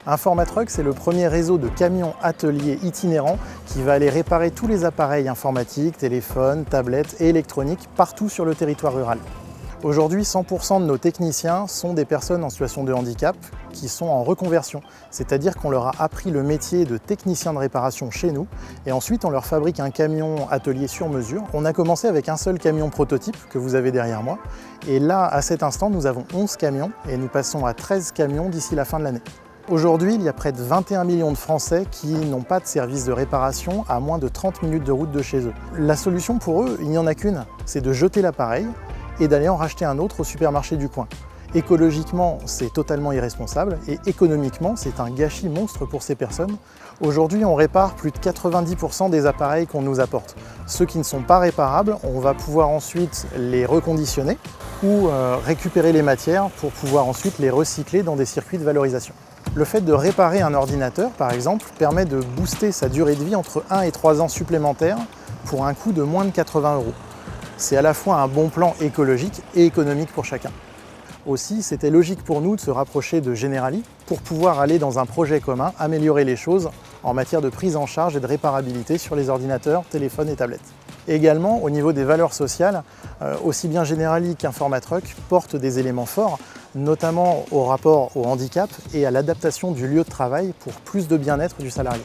Informatruck, c'est le premier réseau de camions ateliers itinérants qui va aller réparer tous les appareils informatiques, téléphones, tablettes et électroniques partout sur le territoire rural. Aujourd'hui, 100% de nos techniciens sont des personnes en situation de handicap qui sont en reconversion, c'est-à-dire qu'on leur a appris le métier de technicien de réparation chez nous et ensuite on leur fabrique un camion atelier sur mesure. On a commencé avec un seul camion prototype que vous avez derrière moi et là, à cet instant, nous avons 11 camions et nous passons à 13 camions d'ici la fin de l'année. Aujourd'hui, il y a près de 21 millions de Français qui n'ont pas de service de réparation à moins de 30 minutes de route de chez eux. La solution pour eux, il n'y en a qu'une, c'est de jeter l'appareil et d'aller en racheter un autre au supermarché du coin. Écologiquement, c'est totalement irresponsable et économiquement, c'est un gâchis monstre pour ces personnes. Aujourd'hui, on répare plus de 90% des appareils qu'on nous apporte. Ceux qui ne sont pas réparables, on va pouvoir ensuite les reconditionner ou récupérer les matières pour pouvoir ensuite les recycler dans des circuits de valorisation. Le fait de réparer un ordinateur, par exemple, permet de booster sa durée de vie entre 1 et 3 ans supplémentaires pour un coût de moins de 80 €. C'est à la fois un bon plan écologique et économique pour chacun. Aussi, c'était logique pour nous de se rapprocher de Generali pour pouvoir aller dans un projet commun, améliorer les choses en matière de prise en charge et de réparabilité sur les ordinateurs, téléphones et tablettes. Également, au niveau des valeurs sociales, aussi bien Generali qu'Informatruck portent des éléments forts, notamment au rapport au handicap et à l'adaptation du lieu de travail pour plus de bien-être du salarié.